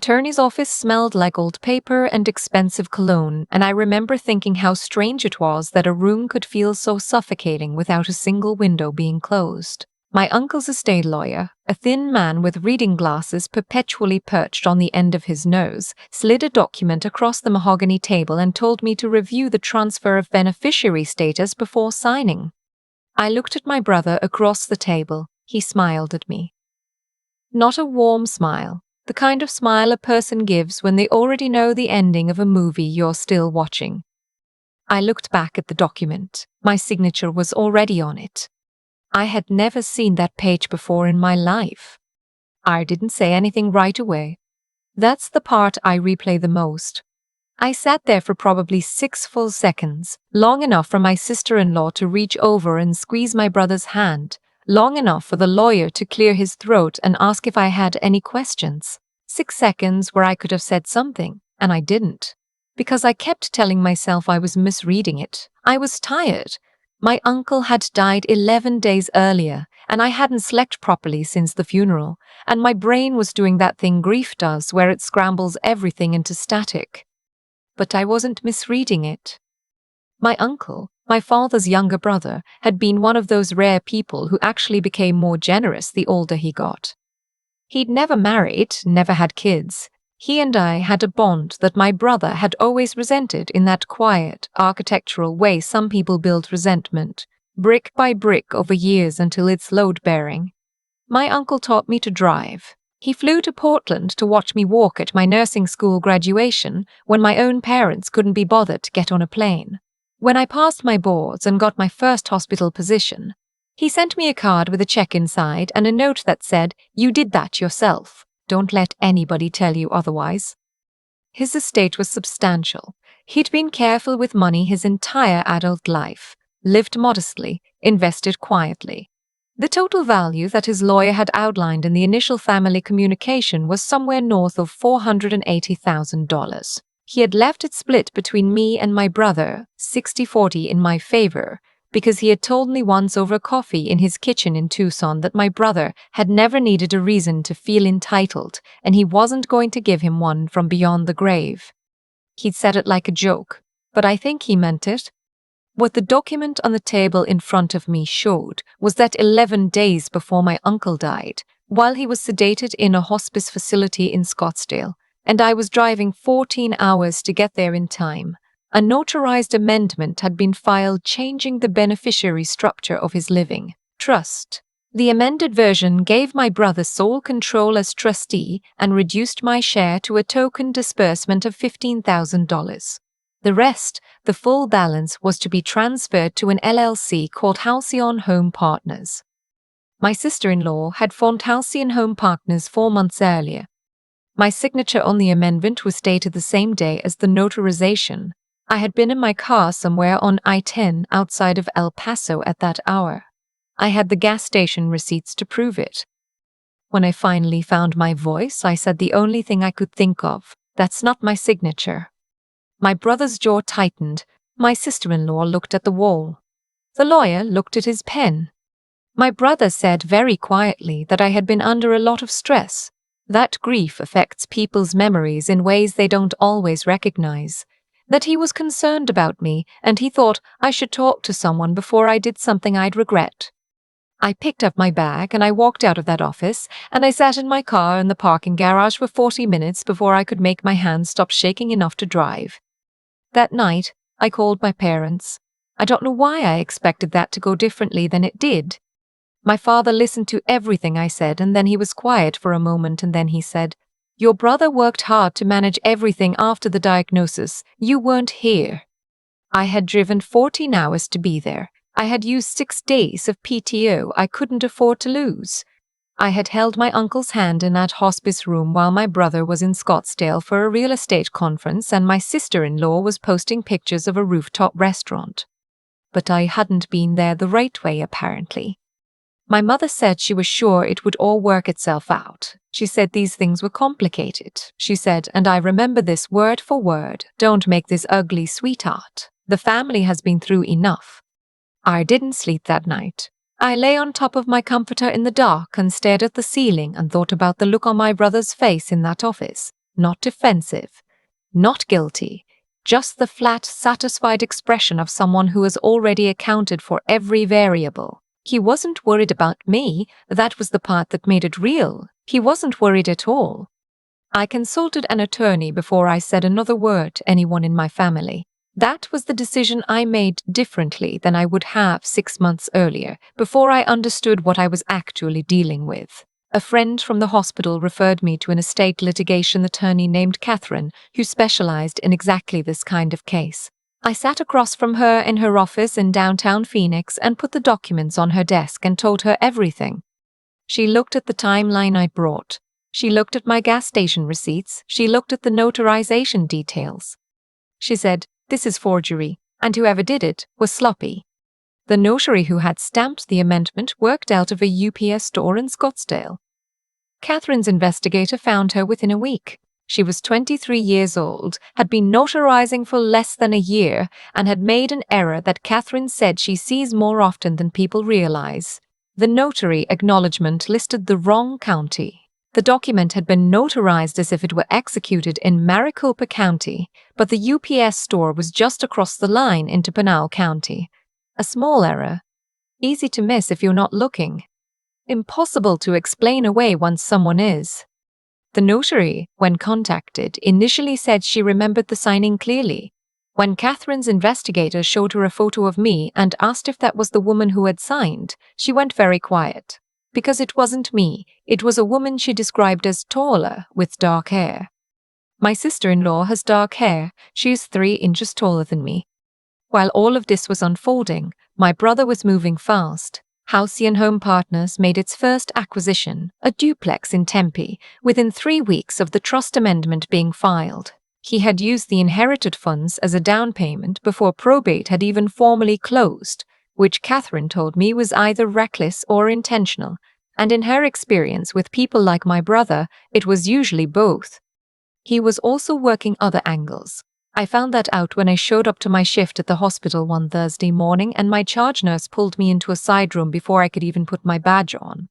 Attorney's office smelled like old paper and expensive cologne, and I remember thinking how strange it was that a room could feel so suffocating without a single window being closed. My uncle's estate lawyer, a thin man with reading glasses perpetually perched on the end of his nose, slid a document across the mahogany table and told me to review the transfer of beneficiary status before signing. I looked at my brother across the table. He smiled at me. Not a warm smile, the kind of smile a person gives when they already know the ending of a movie you're still watching. I looked back at the document. My signature was already on it. I had never seen that page before in my life. I didn't say anything right away. That's the part I replay the most. I sat there for probably 6 full seconds, long enough for my sister-in-law to reach over and squeeze my brother's hand, long enough for the lawyer to clear his throat and ask if I had any questions. 6 seconds where I could have said something, and I didn't. Because I kept telling myself I was misreading it. I was tired. My uncle had died 11 days earlier, and I hadn't slept properly since the funeral, and my brain was doing that thing grief does where it scrambles everything into static. But I wasn't misreading it. My uncle, my father's younger brother, had been one of those rare people who actually became more generous the older he got. He'd never married, never had kids. He and I had a bond that my brother had always resented in that quiet, architectural way some people build resentment, brick by brick over years until it's load-bearing. My uncle taught me to drive. He flew to Portland to watch me walk at my nursing school graduation when my own parents couldn't be bothered to get on a plane. When I passed my boards and got my first hospital position, he sent me a card with a check inside and a note that said, "You did that yourself. Don't let anybody tell you otherwise." His estate was substantial. He'd been careful with money his entire adult life, lived modestly, invested quietly. The total value that his lawyer had outlined in the initial family communication was somewhere north of $480,000. He had left it split between me and my brother, 60-40 in my favor, because he had told me once over coffee in his kitchen in Tucson that my brother had never needed a reason to feel entitled, and he wasn't going to give him one from beyond the grave. He'd said it like a joke, but I think he meant it. What the document on the table in front of me showed was that 11 days before my uncle died, while he was sedated in a hospice facility in Scottsdale, and I was driving 14 hours to get there in time, a notarized amendment had been filed changing the beneficiary structure of his living trust. The amended version gave my brother sole control as trustee and reduced my share to a token disbursement of $15,000. The rest, the full balance, was to be transferred to an LLC called Halcyon Home Partners. My sister-in-law had formed Halcyon Home Partners 4 months earlier. My signature on the amendment was dated the same day as the notarization. I had been in my car somewhere on I-10 outside of El Paso at that hour. I had the gas station receipts to prove it. When I finally found my voice, I said the only thing I could think of, "That's not my signature." My brother's jaw tightened. My sister-in-law looked at the wall. The lawyer looked at his pen. My brother said very quietly that I had been under a lot of stress, that grief affects people's memories in ways they don't always recognize, that he was concerned about me and he thought I should talk to someone before I did something I'd regret. I picked up my bag and I walked out of that office, and I sat in my car in the parking garage for 40 minutes before I could make my hands stop shaking enough to drive. That night, I called my parents. I don't know why I expected that to go differently than it did. My father listened to everything I said, and then he was quiet for a moment, and then he said, "Your brother worked hard to manage everything after the diagnosis. You weren't here." I had driven 14 hours to be there. I had used 6 days of PTO I couldn't afford to lose. I had held my uncle's hand in that hospice room while my brother was in Scottsdale for a real estate conference, and my sister-in-law was posting pictures of a rooftop restaurant. But I hadn't been there the right way, apparently. My mother said she was sure it would all work itself out. She said these things were complicated. She said, and I remember this word for word, "Don't make this ugly, sweetheart. The family has been through enough." I didn't sleep that night. I lay on top of my comforter in the dark and stared at the ceiling and thought about the look on my brother's face in that office. not defensive, not guilty, just the flat, satisfied expression of someone who has already accounted for every variable. He wasn't worried about me, that was the part that made it real. He wasn't worried at all. I consulted an attorney before I said another word to anyone in my family. That was the decision I made differently than I would have 6 months earlier, before I understood what I was actually dealing with. A friend from the hospital referred me to an estate litigation attorney named Catherine, who specialized in exactly this kind of case. I sat across from her in her office in downtown Phoenix and put the documents on her desk and told her everything. She looked at the timeline I brought. She looked at my gas station receipts. She looked at the notarization details. She said, "This is forgery, and whoever did it was sloppy." The notary who had stamped the amendment worked out of a UPS store in Scottsdale. Catherine's investigator found her within a week. She was 23 years old, had been notarizing for less than a year, and had made an error that Catherine said she sees more often than people realize. The notary acknowledgement listed the wrong county. The document had been notarized as if it were executed in Maricopa County, but the UPS store was just across the line into Pinal County. A small error. Easy to miss if you're not looking. Impossible to explain away once someone is. The notary, when contacted, initially said she remembered the signing clearly. When Catherine's investigator showed her a photo of me and asked if that was the woman who had signed, she went very quiet. Because it wasn't me, it was a woman she described as taller, with dark hair. My sister-in-law has dark hair. She is 3 inches taller than me. While all of this was unfolding, my brother was moving fast. Halcyon Home Partners made its first acquisition, a duplex in Tempe, within 3 weeks of the trust amendment being filed. He had used the inherited funds as a down payment before probate had even formally closed, which Catherine told me was either reckless or intentional, and in her experience with people like my brother, it was usually both. He was also working other angles. I found that out when I showed up to my shift at the hospital one Thursday morning and my charge nurse pulled me into a side room before I could even put my badge on.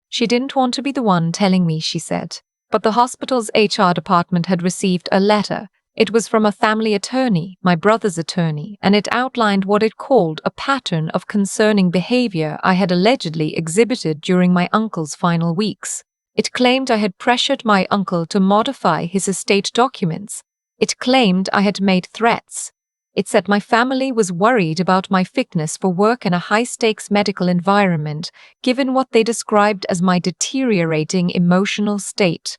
She didn't want to be the one telling me, she said, but the hospital's HR department had received a letter. It was from a family attorney, my brother's attorney, and it outlined what it called a pattern of concerning behavior I had allegedly exhibited during my uncle's final weeks. It claimed I had pressured my uncle to modify his estate documents. It claimed I had made threats. It said my family was worried about my fitness for work in a high-stakes medical environment, given what they described as my deteriorating emotional state.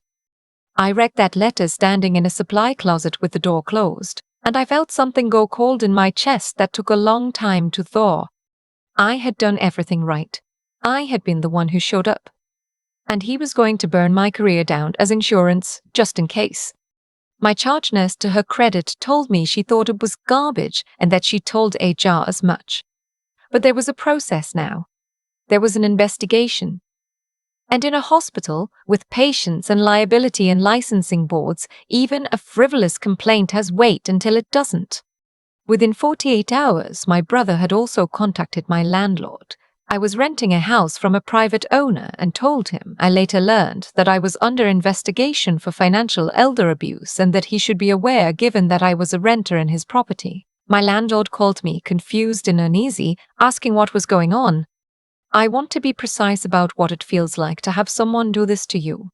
I read that letter standing in a supply closet with the door closed, and I felt something go cold in my chest that took a long time to thaw. I had done everything right. I had been the one who showed up. And he was going to burn my career down as insurance, just in case. My charge nurse, to her credit, told me she thought it was garbage and that she told HR as much. But there was a process now. There was an investigation. And in a hospital, with patients and liability and licensing boards, even a frivolous complaint has weight until it doesn't. Within 48 hours, my brother had also contacted my landlord. I was renting a house from a private owner and told him, I later learned, that I was under investigation for financial elder abuse and that he should be aware given that I was a renter in his property. My landlord called me, confused and uneasy, asking what was going on. I want to be precise about what it feels like to have someone do this to you.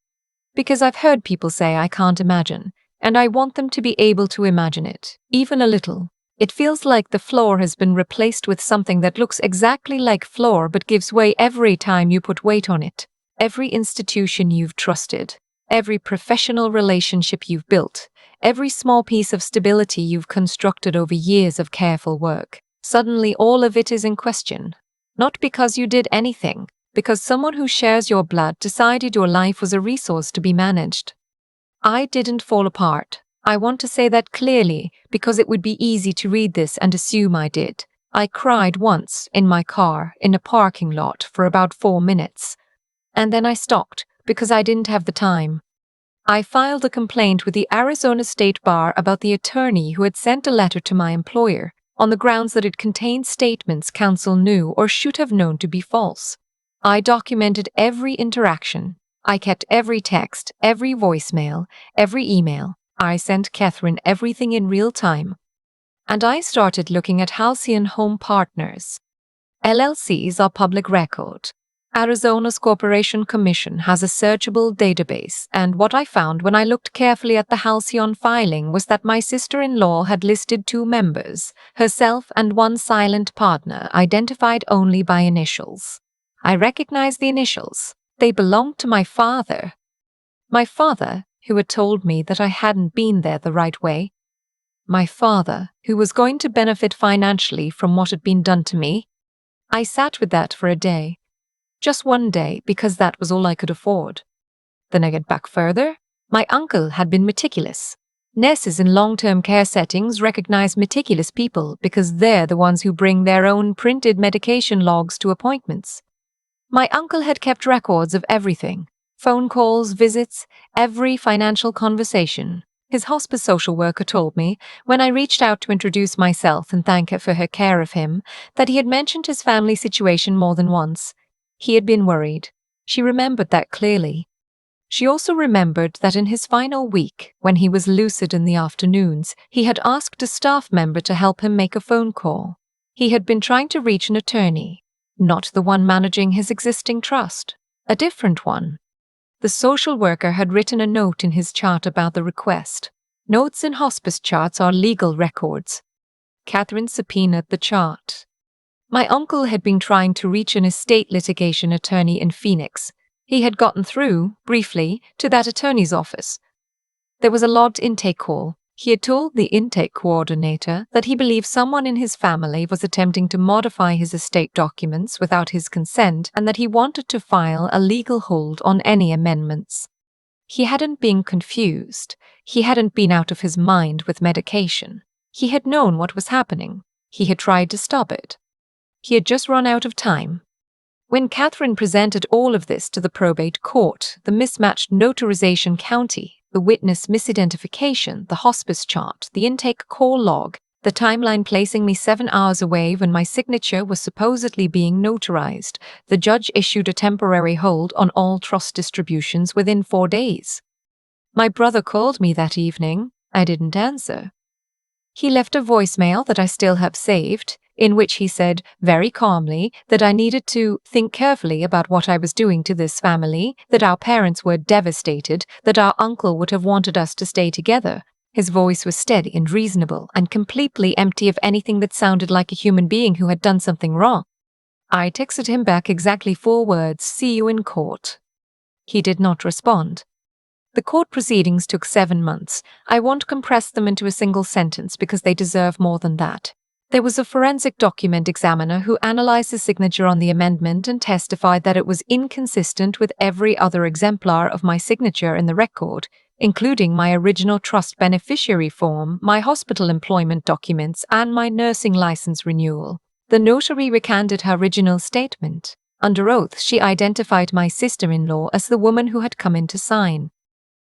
Because I've heard people say I can't imagine, and I want them to be able to imagine it, even a little. It feels like the floor has been replaced with something that looks exactly like floor but gives way every time you put weight on it. Every institution you've trusted, every professional relationship you've built, every small piece of stability you've constructed over years of careful work, suddenly all of it is in question. Not because you did anything, because someone who shares your blood decided your life was a resource to be managed. I didn't fall apart. I want to say that clearly, because it would be easy to read this and assume I did. I cried once, in my car, in a parking lot, for about 4 minutes. And then I stopped, because I didn't have the time. I filed a complaint with the Arizona State Bar about the attorney who had sent a letter to my employer, on the grounds that it contained statements counsel knew or should have known to be false. I documented every interaction. I kept every text, every voicemail, every email. I sent Catherine everything in real time. And I started looking at Halcyon Home Partners. LLCs are public record. Arizona's Corporation Commission has a searchable database, and what I found when I looked carefully at the Halcyon filing was that my sister-in-law had listed 2 members, herself and one silent partner, identified only by initials. I recognized the initials. They belonged to my father. My father, who had told me that I hadn't been there the right way. My father, who was going to benefit financially from what had been done to me. I sat with that for a day. Just one day, because that was all I could afford. Then I get back further. My uncle had been meticulous. Nurses in long-term care settings recognize meticulous people because they're the ones who bring their own printed medication logs to appointments. My uncle had kept records of everything. Phone calls, visits, every financial conversation. His hospice social worker told me, when I reached out to introduce myself and thank her for her care of him, that he had mentioned his family situation more than once. He had been worried. She remembered that clearly. She also remembered that in his final week, when he was lucid in the afternoons, he had asked a staff member to help him make a phone call. He had been trying to reach an attorney, not the one managing his existing trust, a different one. The social worker had written a note in his chart about the request. Notes in hospice charts are legal records. Catherine subpoenaed the chart. My uncle had been trying to reach an estate litigation attorney in Phoenix. He had gotten through, briefly, to that attorney's office. There was a logged intake call. He had told the intake coordinator that he believed someone in his family was attempting to modify his estate documents without his consent and that he wanted to file a legal hold on any amendments. He hadn't been confused. He hadn't been out of his mind with medication. He had known what was happening. He had tried to stop it. He had just run out of time. When Catherine presented all of this to the probate court, the mismatched notarization county, the witness misidentification, the hospice chart, the intake call log, the timeline placing me 7 hours away when my signature was supposedly being notarized, the judge issued a temporary hold on all trust distributions within 4 days. My brother called me that evening. I didn't answer. He left a voicemail that I still have saved, in which he said, very calmly, that I needed to think carefully about what I was doing to this family, that our parents were devastated, that our uncle would have wanted us to stay together. His voice was steady and reasonable and completely empty of anything that sounded like a human being who had done something wrong. I texted him back exactly 4 words, "See you in court." He did not respond. The court proceedings took 7 months. I won't compress them into a single sentence because they deserve more than that. There was a forensic document examiner who analyzed the signature on the amendment and testified that it was inconsistent with every other exemplar of my signature in the record, including my original trust beneficiary form, my hospital employment documents, and my nursing license renewal. The notary recanted her original statement. Under oath, she identified my sister-in-law as the woman who had come in to sign.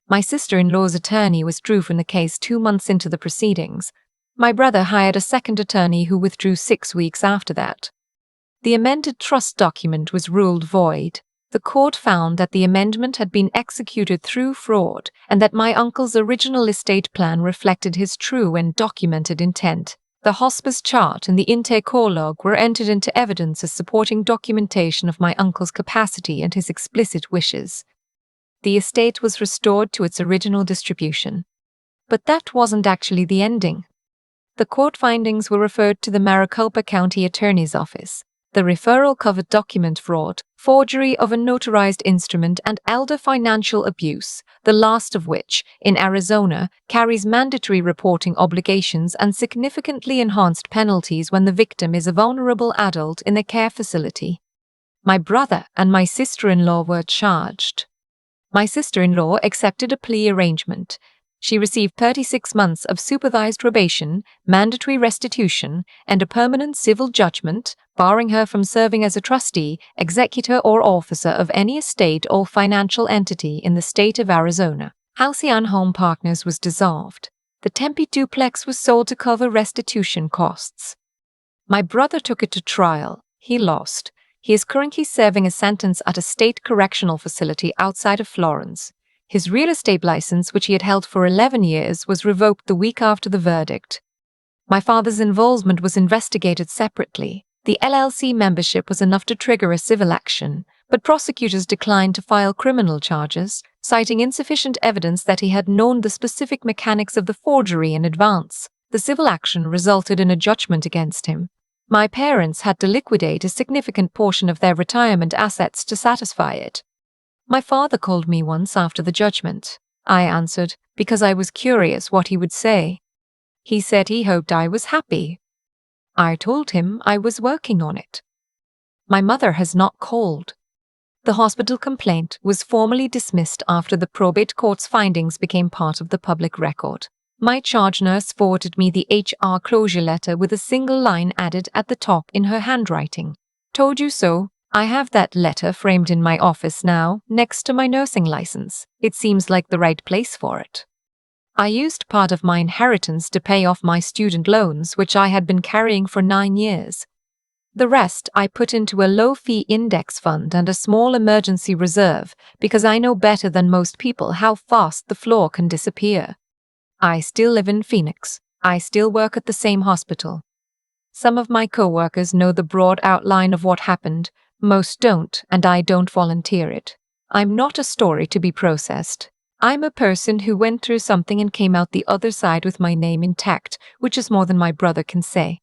My sister-in-law's attorney withdrew from the case 2 months into the proceedings. My brother hired a second attorney who withdrew 6 weeks after that. The amended trust document was ruled void. The court found that the amendment had been executed through fraud and that my uncle's original estate plan reflected his true and documented intent. The hospice chart and the intake call log were entered into evidence as supporting documentation of my uncle's capacity and his explicit wishes. The estate was restored to its original distribution. But that wasn't actually the ending. The court findings were referred to the Maricopa County Attorney's Office. The referral covered document fraud, forgery of a notarized instrument, and elder financial abuse, the last of which, in Arizona, carries mandatory reporting obligations and significantly enhanced penalties when the victim is a vulnerable adult in a care facility. My brother and my sister-in-law were charged. My sister-in-law accepted a plea arrangement. She received 36 months of supervised probation, mandatory restitution, and a permanent civil judgment, barring her from serving as a trustee, executor, or officer of any estate or financial entity in the state of Arizona. Halcyon Home Partners was dissolved. The Tempe duplex was sold to cover restitution costs. My brother took it to trial. He lost. He is currently serving a sentence at a state correctional facility outside of Florence. His real estate license, which he had held for 11 years, was revoked the week after the verdict. My father's involvement was investigated separately. The LLC membership was enough to trigger a civil action, but prosecutors declined to file criminal charges, citing insufficient evidence that he had known the specific mechanics of the forgery in advance. The civil action resulted in a judgment against him. My parents had to liquidate a significant portion of their retirement assets to satisfy it. My father called me once after the judgment. I answered, because I was curious what he would say. He said he hoped I was happy. I told him I was working on it. My mother has not called. The hospital complaint was formally dismissed after the probate court's findings became part of the public record. My charge nurse forwarded me the HR closure letter with a single line added at the top in her handwriting. Told you so. I have that letter framed in my office now, next to my nursing license. It seems like the right place for it. I used part of my inheritance to pay off my student loans, which I had been carrying for 9 years. The rest I put into a low-fee index fund and a small emergency reserve because I know better than most people how fast the floor can disappear. I still live in Phoenix. I still work at the same hospital. Some of my co-workers know the broad outline of what happened. Most don't, and I don't volunteer it. I'm not a story to be processed. I'm a person who went through something and came out the other side with my name intact, which is more than my brother can say.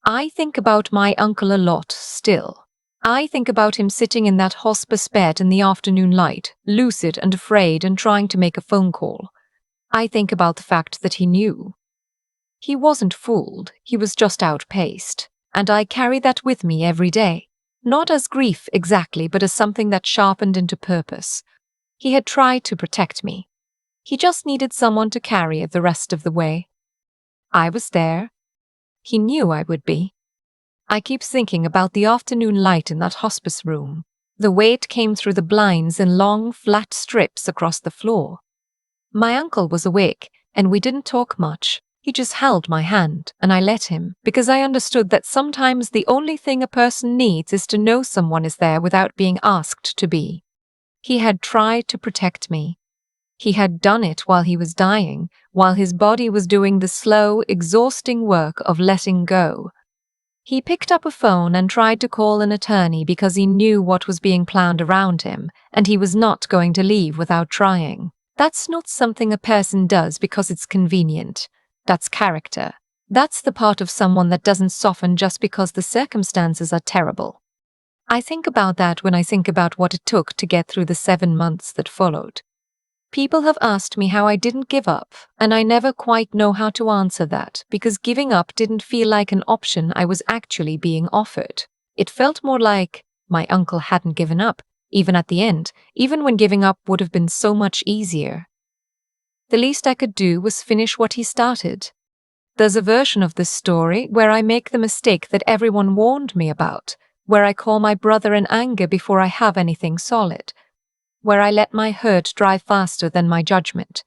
I think about my uncle a lot still. I think about him sitting in that hospice bed in the afternoon light, lucid and afraid and trying to make a phone call. I think about the fact that he knew. He wasn't fooled, he was just outpaced, and I carry that with me every day. Not as grief exactly, but as something that sharpened into purpose. He had tried to protect me. He just needed someone to carry it the rest of the way. I was there. He knew I would be. I keep thinking about the afternoon light in that hospice room, the way it came through the blinds in long, flat strips across the floor. My uncle was awake, and we didn't talk much. He just held my hand, and I let him, because I understood that sometimes the only thing a person needs is to know someone is there without being asked to be. He had tried to protect me. He had done it while he was dying, while his body was doing the slow, exhausting work of letting go. He picked up a phone and tried to call an attorney because he knew what was being planned around him, and he was not going to leave without trying. That's not something a person does because it's convenient. That's character. That's the part of someone that doesn't soften just because the circumstances are terrible. I think about that when I think about what it took to get through the 7 months that followed. People have asked me how I didn't give up, and I never quite know how to answer that because giving up didn't feel like an option I was actually being offered. It felt more like my uncle hadn't given up, even at the end, even when giving up would have been so much easier. The least I could do was finish what he started. There's a version of this story where I make the mistake that everyone warned me about, where I call my brother in anger before I have anything solid, where I let my hurt drive faster than my judgment.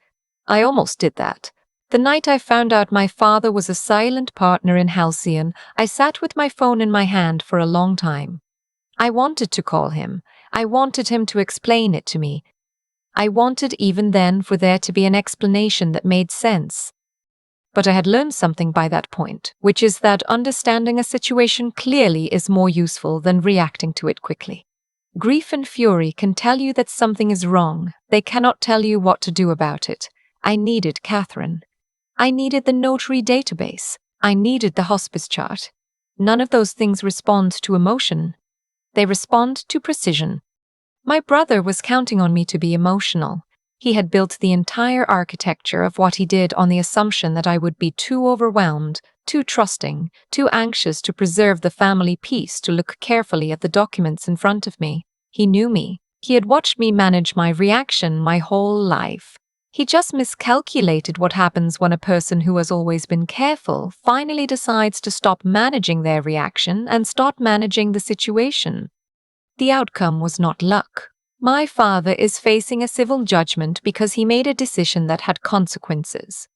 I almost did that. The night I found out my father was a silent partner in Halcyon, I sat with my phone in my hand for a long time. I wanted to call him. I wanted him to explain it to me. I wanted even then for there to be an explanation that made sense. But I had learned something by that point, which is that understanding a situation clearly is more useful than reacting to it quickly. Grief and fury can tell you that something is wrong. They cannot tell you what to do about it. I needed Catherine. I needed the notary database. I needed the hospice chart. None of those things respond to emotion. They respond to precision. My brother was counting on me to be emotional. He had built the entire architecture of what he did on the assumption that I would be too overwhelmed, too trusting, too anxious to preserve the family peace to look carefully at the documents in front of me. He knew me. He had watched me manage my reaction my whole life. He just miscalculated what happens when a person who has always been careful finally decides to stop managing their reaction and start managing the situation. The outcome was not luck. My father is facing a civil judgment because he made a decision that had consequences.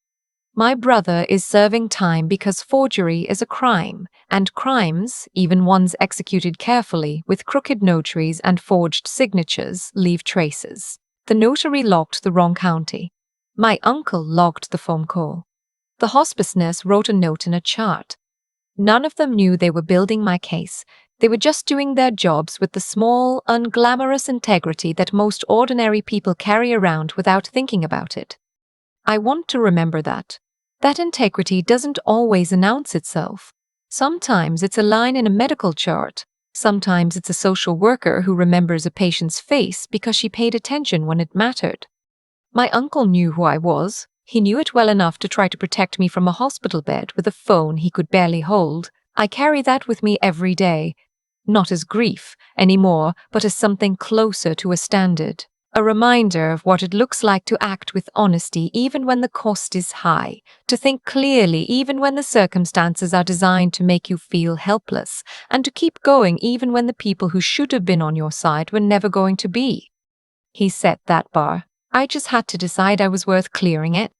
My brother is serving time because forgery is a crime, and crimes, even ones executed carefully with crooked notaries and forged signatures, leave traces. The notary logged the wrong county. My uncle logged the phone call. The hospice nurse wrote a note in a chart. None of them knew they were building my case. They were just doing their jobs with the small, unglamorous integrity that most ordinary people carry around without thinking about it. I want to remember that. That integrity doesn't always announce itself. Sometimes it's a line in a medical chart. Sometimes it's a social worker who remembers a patient's face because she paid attention when it mattered. My uncle knew who I was. He knew it well enough to try to protect me from a hospital bed with a phone he could barely hold. I carry that with me every day. Not as grief anymore, but as something closer to a standard. A reminder of what it looks like to act with honesty even when the cost is high, to think clearly even when the circumstances are designed to make you feel helpless, and to keep going even when the people who should have been on your side were never going to be. He set that bar. I just had to decide I was worth clearing it.